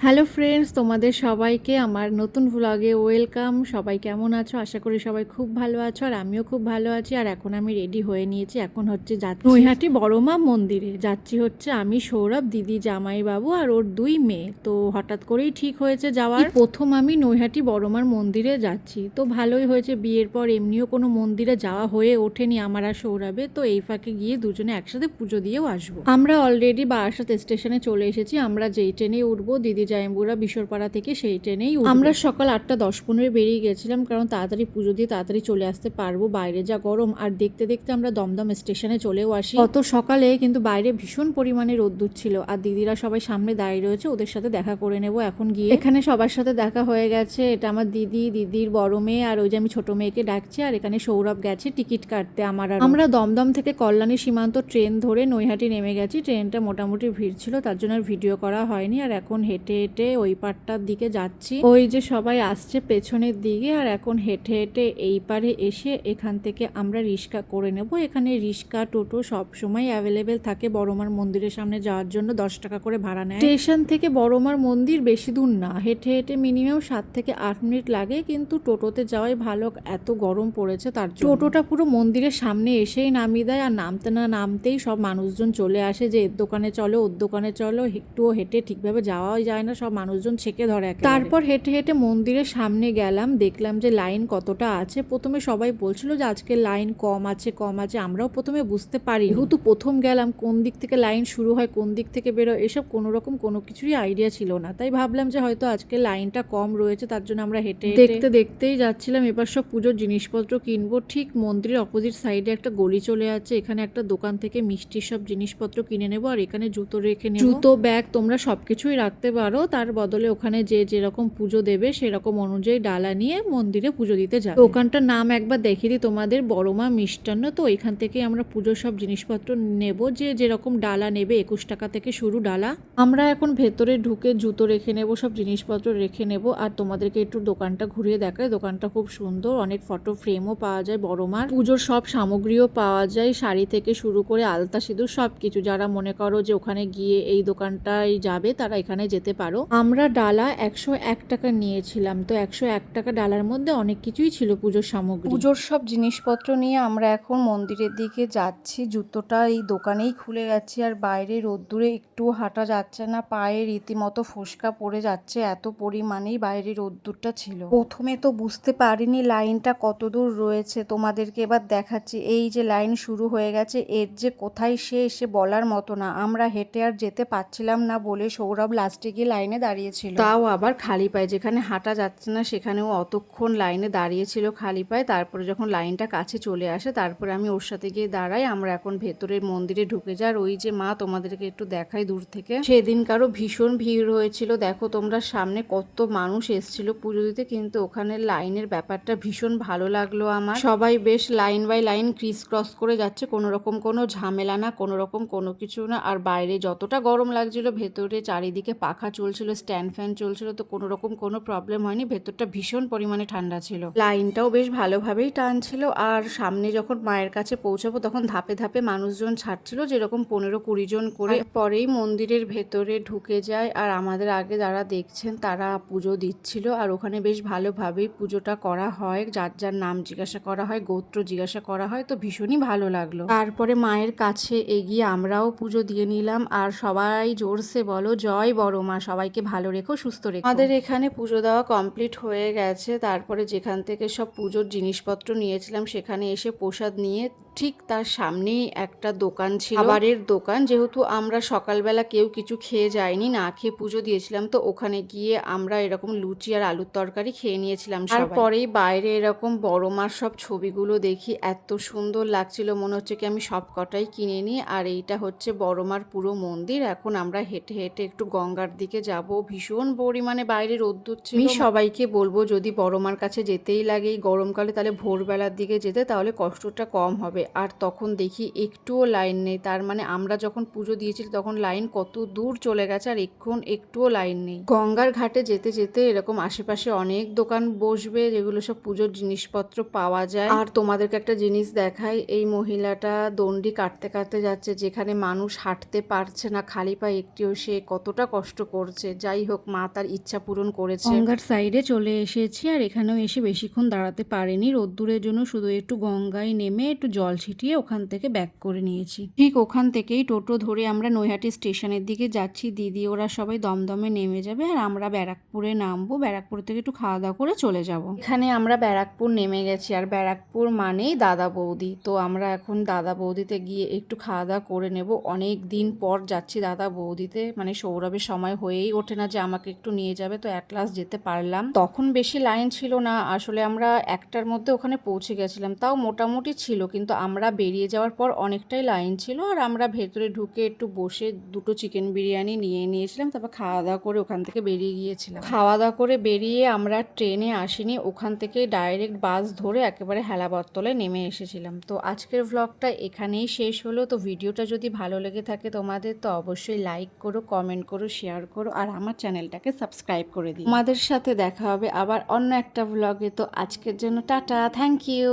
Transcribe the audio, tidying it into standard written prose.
Hello friends, তোমাদের সবাইকে আমার নতুন ভ্লগে ওয়েলকাম। সবাই কেমন আছো? আশা করি সবাই খুব ভালো আছো, আর আমিও খুব ভালো আছি। আর এখন আমি রেডি হয়ে নিয়েছি, এখন হচ্ছে যাচ্ছি নৈহাটি বড়মা মন্দিরে। যাচ্ছি হচ্ছে আমি, সৌরভ, দিদি, জামাইবাবু আর ওর 2 মেয়ে। তো হঠাৎ করেই ঠিক হয়েছে যাওয়ার। প্রথম আমি নৈহাটি বড়মার মন্দিরে যাচ্ছি, তো ভালোই হয়েছে। বিয়ের পর এমনিও কোনো মন্দিরে যাওয়া হয়ে ওঠেনি আমার আর সৌরভে, তো এই ফাঁকে গিয়ে দুজনে একসাথে পুজো দিয়েও আসবো। আমরা অলরেডি বারাসাত স্টেশনে চলে এসেছি। আমরা যেই ট্রেনে উঠবো, দিদি জামাইবুরা বিশরপাড়া থেকে সেই ট্রেনেই উঠবো। আমরা সকাল 8:10-15 বেরিয়ে গেছিলাম, কারণ তাড়াতাড়ি পুজো দিয়ে তাড়াতাড়ি চলে আসতে পারবো। বাইরে যা গরম, আর দেখতে দেখতে আমরা দমদম স্টেশনে চলেও আসি। অত সকালে কিন্তু বাইরে ভীষণ পরিমাণে রোদ্দুর ছিল, আর দিদিরা সবাই সামনে দাঁড়িয়ে রয়েছে, ওদের সাথে দেখা করে নেব এখন গিয়ে। এখানে সবার সাথে দেখা হয়ে গেছে। এটা আমার দিদি, দিদির বড় মেয়ে, আর ওই যে আমি ছোট মেয়েকে ডাকছি। আর এখানে সৌরভ গেছে টিকিট কাটতে। আমরা দমদম থেকে কল্যাণী সীমান্ত ট্রেন ধরে নৈহাটি নেমে গেছি। ট্রেনটা মোটামুটি ভিড় ছিল, তার জন্য আর ভিডিও করা হয়নি। আর এখন হেঁটে হেঁটে ওই পারটার দিকে যাচ্ছি। ওই যে সবাই আসছে পেছনের দিকে, আর এখন হেঁটে হেঁটে এই পারে এসে এখান থেকে আমরা রিক্সা করে নেব। এখানে রিক্সা, টোটো সব সময় অ্যাভেলেবেল থাকে। বড়মার মন্দিরের সামনে যাওয়ার জন্য 10 টাকা করে ভাড়া নেয়। স্টেশন থেকে বড়মার মন্দির বেশি দূর না, হেঁটে হেঁটে মিনিমাম 7 থেকে 8 মিনিট লাগে, কিন্তু টোটোতে যাওয়াই ভালো, এত গরম পড়েছে তার জন্য। টোটোটা পুরো মন্দিরের সামনে এসেই নামিয়ে দেয়, আর নামতে না নামতেই সব মানুষজন চলে আসে যে এর দোকানে চলো, ওর দোকানে চলো। একটুও হেঁটে ঠিকভাবে যাওয়াই যায় না, সব মানুষজন ছেঁকে ধরে। তারপর হেঁটে হেঁটে মন্দিরের সামনে গেলাম, দেখলাম যে লাইন কতটা আছে। প্রথমে সবাই বলছিল যে আজকে লাইন কম আছে কম আছে। আমরাও প্রথমে বুঝতে পারি, যেহেতু প্রথম গেলাম, কোন দিক থেকে লাইন শুরু হয় কোন দিক থেকে বেরোয় এসব কোনো রকম কোনো কিছুরই আইডিয়া ছিল না। তাই ভাবলাম যে হয়তো আজকে লাইনটা কম রয়েছে, তার জন্য আমরা হেঁটে দেখতে দেখতেই যাচ্ছিলাম। এবার সব পুজোর জিনিসপত্র কিনবো। ঠিক মন্দিরের অপোজিট সাইডে একটা গলি চলে আছে, এখানে একটা দোকান থেকে মিষ্টির সব জিনিসপত্র কিনে নেবো। আর এখানে জুতো রেখে নেবো, জুতো, ব্যাগ তোমরা সবকিছুই রাখতে পারো। তার বদলে ওখানে যে যেরকম পুজো দেবে সেরকম অনুযায়ী ডালা নিয়ে মন্দিরে পুজো দিতে যাবে। দোকানটার নাম একবার দেখিয়ে দিই তোমাদের, বড়মা মিষ্টান্ন। তো এখান থেকে আমরা পুজোর সব জিনিসপত্র নেব, যে যেরকম ডালা নেবে। 21 টাকা থেকে শুরু ডালা। আমরা এখন ভেতরে ঢুকে জুতো রেখে নেব, সব জিনিসপত্র রেখে নেব। আর তোমাদেরকে একটু দোকানটা ঘুরিয়ে দেখায়। দোকানটা খুব সুন্দর, অনেক ফটো ফ্রেমও পাওয়া যায়, বড়মার পুজোর সব সামগ্রীও পাওয়া যায়, শাড়ি থেকে শুরু করে আলতা সিঁদুর সব কিছু। যারা মনে করো যে ওখানে গিয়ে এই দোকানটায় যাবে, তারা এখানে যেতে পারো। আমরা ডালা 101 টাকা নিয়েছিলাম, তো 101 টাকা ডালার মধ্যে অনেক কিছুই ছিল পুজোর সামগ্রী। পুজোর সব জিনিসপত্র নিয়ে আমরা এখন মন্দিরের দিকে যাচ্ছি। জুতোটা এই দোকানেই খুলে গেছি, আর বাইরে রোদ্দুরে একটু হাঁটা যাচ্ছে না, পায়ে রীতিমতো ফোসকা পড়ে যাচ্ছে, এত পরিমাণেই বাইরে রোদ্দুরটা ছিল। প্রথমে তো বুঝতে পারিনি লাইনটা কত দূর রয়েছে, তোমাদেরকে এবার দেখাচ্ছি। এই যে লাইন শুরু হয়ে গেছে, এর যে কোথায় শেষ সে বলার মতো না। আমরা হেঁটে আর যেতে পারছিলাম না বলে সৌরভ লাস্টে গিয়ে লাইনে দাঁড়িয়েছিল, তাও আবার খালি পায়ে। যেখানে হাঁটা যাচ্ছে না সেখানেও অতক্ষণ লাইনে দাঁড়িয়েছিল খালি পায়ে। তারপরে যখন লাইনটা কাছে চলে আসে, তারপরে আমি ওর সাথে গিয়ে দাঁড়াই। আমরা এখন ভেতরের মন্দিরে ঢুকে যাই। আর ওই যে মা, তোমাদেরকে একটু দেখাই দূর থেকে। সেদিন কারো ভীষণ ভিড় হয়েছিল, দেখো তোমরা সামনে কত মানুষ এসেছিল পুজো দিতে। কিন্তু ওখানে লাইনের ব্যাপারটা ভীষণ ভালো লাগলো আমার। সবাই বেশ line by line criss cross করে যাচ্ছে, কোনো রকম কোনো ঝামেলা না, কোনো রকম কোনো কিছু না। আর বাইরে যতটা গরম লাগছিল, ভেতরে চারিদিকে পাখা চলছিল, স্ট্যান্ড ফ্যান চলছিল, তো কোনো রকম কোনো প্রবলেম হয়নি। ভেতরটা ভীষণ পরিমাণে ঠান্ডা ছিল, লাইনটাও বেশ ভালোভাবেই টানছিল। আর সামনে যখন মায়ের কাছে পৌঁছাবো, তখন ধাপে ধাপে মানুষজন ছাড়ছিল, যেরকম 15-20 জন করে। পরেই মন্দিরের ভেতরে ঢুকে যায়, আর আমাদের আগে যারা দেখছেন তারা পুজো দিচ্ছিল। আর ওখানে বেশ ভালোভাবেই পুজোটা করা হয়, যার যার নাম জিজ্ঞাসা করা হয়, গোত্র জিজ্ঞাসা করা হয়, তো ভীষণই ভালো লাগলো। তারপরে মায়ের কাছে এগিয়ে আমরাও পুজো দিয়ে নিলাম। আর সবাই জোরসে বলো জয় বড়মা, সবাইকে ভালো রেখো, সুস্থ রেখো। আমাদের এখানে পুজো দেওয়া কমপ্লিট হয়ে গেছে। তারপরে যেখান থেকে সব পুজোর জিনিসপত্র নিয়েছিলাম, সেখানে এসে প্রসাদ নিয়ে ঠিক তার সামনেই একটা দোকান ছিল, খাবারের দোকান। যেহেতু আমরা সকালবেলা কেউ কিছু খেয়ে যাইনি, না খেয়ে পুজো দিয়েছিলাম, তো ওখানে গিয়ে আমরা এরকম লুচি আর আলুর তরকারি খেয়ে নিয়েছিলাম। তারপরেই বাইরে এরকম বড়মার সব ছবিগুলো দেখি, এত সুন্দর লাগছিল, মনে হচ্ছে কি আমি সব কটাই কিনে নিই। আর এইটা হচ্ছে বড়মার পুরো মন্দির। এখন আমরা হেঁটে হেঁটে একটু গঙ্গার দিকে যাব। ভীষণ পরিমাণে বাইরে রোদ্দুর ছিল। আমি সবাইকে বলবো যদি বড়মার কাছে যেতেই লাগে এই গরমকালে, তাহলে ভোরবেলার দিকে যেতে, তাহলে কষ্টটা কম হবে। হবে, আর তখন দেখি একটুও লাইন নেই। তার মানে আমরা যখন পুজো দিয়েছিলি তখন লাইন কত দূর চলে গেছে, আর এখন একটুও লাইন নেই। গঙ্গার ঘাটে যেতে যেতে এরকম আশেপাশে অনেক দোকান বসবে যেগুলো সব পুজোর জিনিসপত্র পাওয়া যায়। আর তোমাদেরকে একটা জিনিস দেখাই, এই মহিলাটা দণ্ডি কাটতে কাটতে যাচ্ছে, যেখানে মানুষ হাঁটতে পারছে না খালি পায়ে একটিও, সে কতটা কষ্ট করছে। যাই হোক, মা তার ইচ্ছা পূরণ করেছে। গঙ্গার সাইডে চলে এসেছি, আর এখানেও এসে বেশিক্ষণ দাঁড়াতে পারিনি রোদ্দুরের জন্য, শুধু একটু গঙ্গায় নেমে একটু জল ছিটিয়ে ওখান থেকে ব্যাক করে নিয়েছি। ঠিক ওখান থেকেই টোটো ধরে আমরা নৈহাটি স্টেশনের দিকে যাচ্ছি। দিদি ওরা সবাই দমদমে নেমে যাবে, আর আমরা ব্যারাকপুরে নামবো। ব্যারাকপুর থেকে একটু খাওয়া দাওয়া করে চলে যাব। এখানে আমরা ব্যারাকপুর নেমে গেছি, আর ব্যারাকপুর মানেই দাদা বৌদি। তো আমরা এখন দাদা বৌদিতে গিয়ে একটু খাওয়া দাওয়া করে নেব। অনেক দিন পর যাচ্ছি দাদা বৌদিতে, মানে সৌরভের সময় হয়েই ওঠে না যে আমাকে একটু নিয়ে যাবে, তো এক লাস্ট যেতে পারলাম। তখন বেশি লাইন ছিল না, আসলে আমরা একটার মধ্যে ওখানে পৌঁছে গেছিলাম, তাও মোটামুটি ছিল, কিন্তু আমরা বেরিয়ে যাওয়ার পর অনেকটাই লাইন ছিল। আর আমরা ভেতরে ঢুকে একটু বসে দুটো চিকেন বিরিয়ানি নিয়ে নিয়েছিলাম, তারপর খাওয়া দাওয়া করে ওখান থেকে বেরিয়ে গিয়েছিলাম। খাওয়া দাওয়া করে বেরিয়ে আমরা ট্রেনে আসিনি, ওখান থেকে ডাইরেক্ট বাস ধরে একেবারে হেলাবরতলায় নেমে এসেছিলাম। তো আজকের ভ্লগটা এখানেই শেষ হলো। তো ভিডিওটা যদি ভালো লেগে থাকে তোমাদের, তো অবশ্যই লাইক করো, কমেন্ট করো, শেয়ার করো, আর আমার চ্যানেলটাকে সাবস্ক্রাইব করে দিও। তোমাদের সাথে দেখা হবে আবার অন্য একটা ভ্লগে। তো আজকের জন্য টাটা, থ্যাংক ইউ।